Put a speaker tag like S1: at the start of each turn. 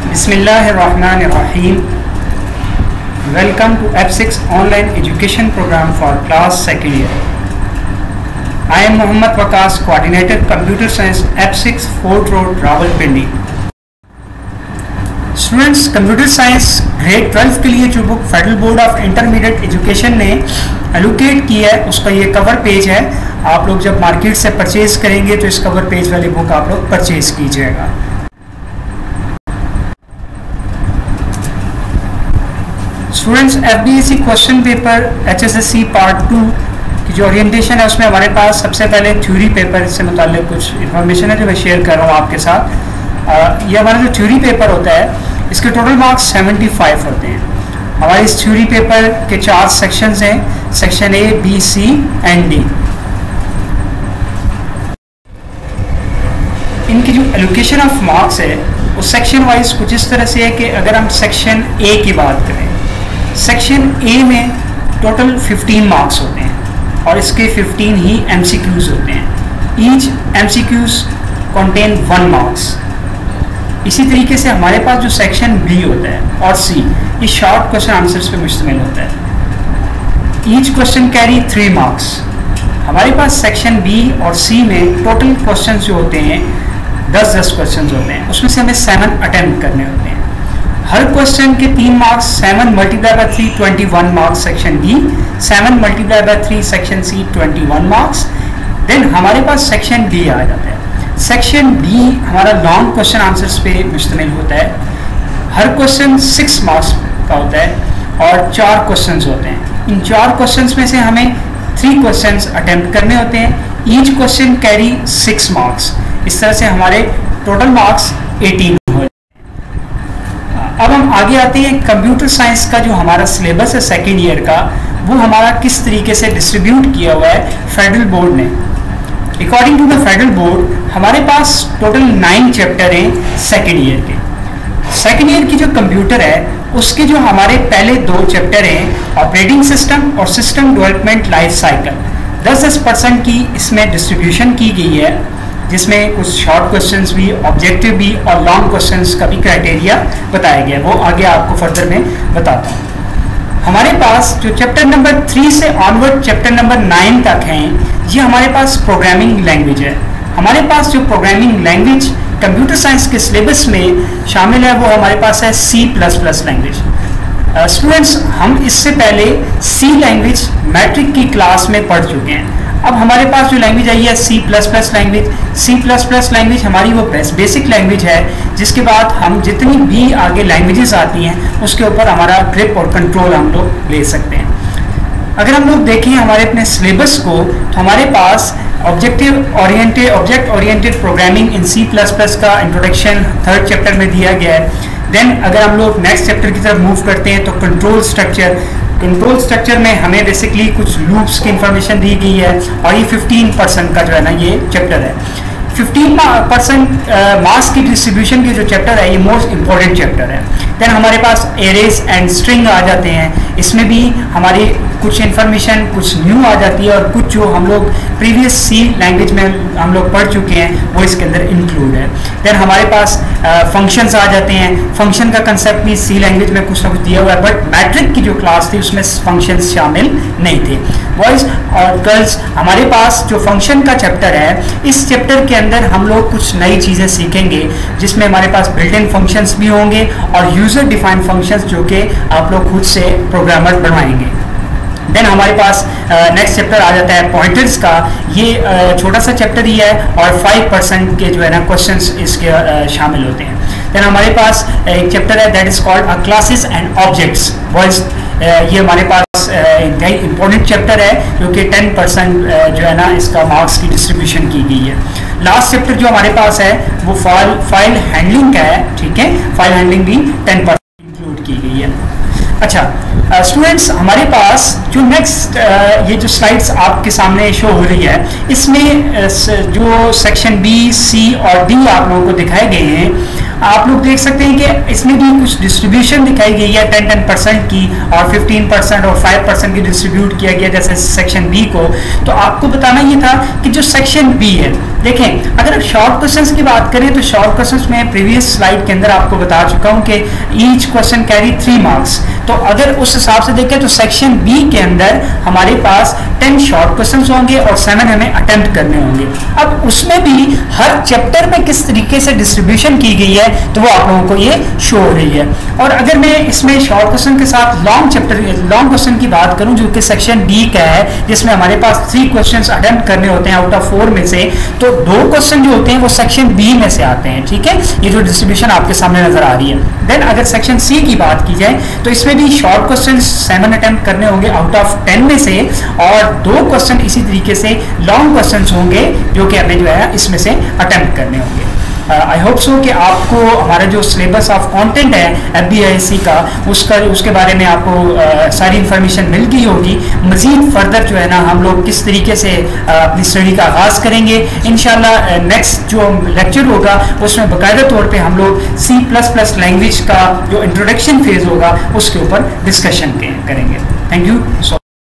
S1: Bismillahirrahmanirrahim. Welcome to F6 online education program for class 2nd year. I am Mohammad Waqas, coordinator Computer Science F6 Fort Road, Rawalpindi. Students, computer science grade 12 के लिए जो book federal board of intermediate education ने allocate की है उसका ये cover page है। आप लोग जब मार्केट से परचेज करेंगे तो इस कवर पेज वाली बुक आप लोग परचेज कीजिएगा। Students, FBSC question paper HSSC part 2 की जो ओरिएंटेशन है उसमें हमारे पास सबसे पहले थ्योरी पेपर से मुताल्लिक कुछ इन्फॉर्मेशन है जो मैं शेयर कर रहा हूँ आपके साथ। ये हमारा जो थ्योरी पेपर होता है इसके टोटल मार्क्स 75 होते हैं। हमारे इस थ्योरी पेपर के 4 सेक्शंस हैं, section A, B, C and D. इनकी जो एलोकेशन ऑफ मार्क्स है वो सेक्शन वाइज कुछ इस तरह से है कि अगर हम सेक्शन ए की बात करें, सेक्शन ए में टोटल 15 मार्क्स होते हैं और इसके 15 ही एमसीक्यूज होते हैं। Each MCQs contain 1 marks. इसी तरीके से हमारे पास जो सेक्शन बी होता है और सी, ये शॉर्ट क्वेश्चन आंसर्स पे मुश्तमिल होता है। Each question carry 3 marks. हमारे पास सेक्शन बी और सी में टोटल क्वेश्चन जो होते हैं 10-10 क्वेश्चन होते हैं, उसमें से हमें 7 अटेम्प्ट करने होते हैं। हर क्वेश्चन के 3 marks, 7 multiply by 3 21 marks section B, 7 multiply by 3 section C 21 marks. Then हमारे पास सेक्शन डी आ जाता है। सेक्शन डी हमारा लॉन्ग क्वेश्चन आंसर्स पे मुश्तमिल होता है। हर क्वेश्चन 6 मार्क्स का होता है और 4 क्वेश्चन होते हैं। इन 4 क्वेश्चन में से हमें 3 क्वेश्चन अटेम्प्ट करने होते हैं। Each question carry 6 marks. इस तरह से हमारे टोटल मार्क्स 18 हो जाते हैं। अब हम आगे आते हैं, कंप्यूटर साइंस का जो हमारा सिलेबस है 2nd ईयर का, वो हमारा किस तरीके से डिस्ट्रीब्यूट किया हुआ है फेडरल बोर्ड ने। According to the federal board हमारे पास टोटल 9 चैप्टर हैं 2nd ईयर के। 2nd ईयर की जो कंप्यूटर है उसके जो हमारे पहले 2 चैप्टर हैं, ऑपरेटिंग सिस्टम और सिस्टम डेवलपमेंट लाइफ साइकिल, 10% की इसमें डिस्ट्रीब्यूशन की गई है, जिसमें कुछ शॉर्ट क्वेश्चंस भी, ऑब्जेक्टिव भी और लॉन्ग क्वेश्चंस का भी क्राइटेरिया बताया गया है। वो आगे आपको फर्दर में बताता हूँ। हमारे पास जो चैप्टर नंबर 3 से ऑनवर्ड चैप्टर नंबर 9 तक हैं, ये हमारे पास प्रोग्रामिंग लैंग्वेज है। हमारे पास जो प्रोग्रामिंग लैंग्वेज कंप्यूटर साइंस के सिलेबस में शामिल है वो हमारे पास है C++ लैंग्वेज। स्टूडेंट्स, हम इससे पहले C लैंग्वेज मैट्रिक की क्लास में पढ़ चुके हैं। अब हमारे पास जो लैंग्वेज आई है C++ लैंग्वेज। C++ लैंग्वेज हमारी वो बेसिक लैंग्वेज है जिसके बाद हम जितनी भी आगे लैंग्वेजेस आती हैं उसके ऊपर हमारा ग्रिप और कंट्रोल हम लोग ले सकते हैं। अगर हम लोग देखें हमारे अपने सिलेबस को तो हमारे पास object oriented programming in C++ का इंट्रोडक्शन 3rd चैप्टर में दिया गया है। देन अगर हम लोग नेक्स्ट चैप्टर की तरफ मूव करते हैं तो कंट्रोल स्ट्रक्चर में हमें बेसिकली कुछ लूप्स की इंफॉर्मेशन दी गई है और ये 15% का जो है ना ये चैप्टर है। 15% मार्क्स की डिस्ट्रीब्यूशन की जो चैप्टर है ये मोस्ट इंपॉर्टेंट चैप्टर है। देन हमारे पास एरेज एंड स्ट्रिंग आ जाते हैं। इसमें भी हमारी कुछ इन्फॉर्मेशन कुछ न्यू आ जाती है और कुछ जो हम लोग प्रीवियस C लैंग्वेज में हम लोग पढ़ चुके हैं वो इसके अंदर इंक्लूड है। देन हमारे पास फंक्शंस आ जाते हैं। फंक्शन का कंसेप्ट भी C लैंग्वेज में कुछ ना कुछ दिया हुआ है, बट मैट्रिक की जो क्लास थी उसमें फंक्शंस शामिल नहीं थे। बॉयज और गर्ल्स, हमारे पास जो फंक्शन का चैप्टर है, इस चैप्टर के अंदर हम लोग कुछ नई चीज़ें सीखेंगे जिसमें हमारे पास बिल्ट इन फंक्शंस भी होंगे और यूजर डिफाइंड फंक्शंस जो कि आप लोग खुद से प्रोग्रामर बनवाएंगे। देन हमारे पास नेक्स्ट चैप्टर आ जाता है पॉइंटर्स का। ये छोटा सा चैप्टर ही है और 5% के जो है ना क्वेश्चंस इसके शामिल होते हैं। देन हमारे पास एक चैप्टर है that is called classes and objects. Boys, ये हमारे पास एक इंपॉर्टेंट चैप्टर है क्योंकि 10% जो है ना इसका मार्क्स की डिस्ट्रीब्यूशन की गई है। लास्ट चैप्टर जो हमारे पास है वो फाइल हैंडलिंग का है। ठीक है, फाइल हैंडलिंग भी 10% इंक्लूड की गई है। अच्छा स्टूडेंट्स, हमारे पास जो नेक्स्ट ये जो स्लाइड्स आपके सामने शो हो रही है इसमें जो सेक्शन बी, सी और डी आप लोगों को दिखाए गए हैं आप लोग देख सकते हैं कि इसमें भी कुछ डिस्ट्रीब्यूशन दिखाई गई है 10% की और 15% और 5% की डिस्ट्रीब्यूट किया गया जैसे सेक्शन बी को। तो आपको बताना ये था कि जो सेक्शन बी है, देखें अगर शॉर्ट क्वेश्चंस की बात करें तो शॉर्ट क्वेश्चंस में प्रीवियस स्लाइड के अंदर आपको बता चुका हूं कि ईच क्वेश्चन कैरी 3 मार्क्स। तो अगर उस हिसाब से देखें तो सेक्शन बी के अंदर हमारे पास 10 शॉर्ट क्वेश्चंस होंगे और 7 हमें अटेम्प्ट करने होंगे। अब उसमें भी हर चैप्टर में किस तरीके से डिस्ट्रीब्यूशन की गई है तो वो आप लोगों को ये शो हो रही है। और अगर मैं इसमें शॉर्ट क्वेश्चन के साथ लॉन्ग क्वेश्चन की बात करूं जो कि सेक्शन डी का है, जिसमें हमारे पास 3 क्वेश्चंस अटेम्प्ट करने होते हैं आउट ऑफ 4 में से, तो 2 क्वेश्चन जो होते हैं वो सेक्शन बी में से आते हैं। ठीक है, ये जो डिस्ट्रीब्यूशन आपके सामने नजर आ रही है। देन अगर सेक्शन सी की बात की जाए तो इसमें भी शॉर्ट क्वेश्चन 7 अटेम्प्ट करने होंगे आउट ऑफ 10 में से, और 2 क्वेश्चन इसी तरीके से लॉन्ग क्वेश्चन होंगे जो कि हमें जो है इसमें से अटेम्प्ट करने होंगे। आई होप सो कि आपको हमारा जो सिलेबस ऑफ कंटेंट है FBISC का उसके बारे में आपको सारी इंफॉर्मेशन मिल गई होगी। मजीद फर्दर जो है ना हम लोग किस तरीके से अपनी स्टडी का आगाज़ करेंगे इंशाल्लाह नेक्स्ट जो लेक्चर होगा उसमें बाकायदा तौर पे हम लोग C++ लैंग्वेज का जो इंट्रोडक्शन फेज होगा उसके ऊपर डिस्कशन करेंगे। Thank you.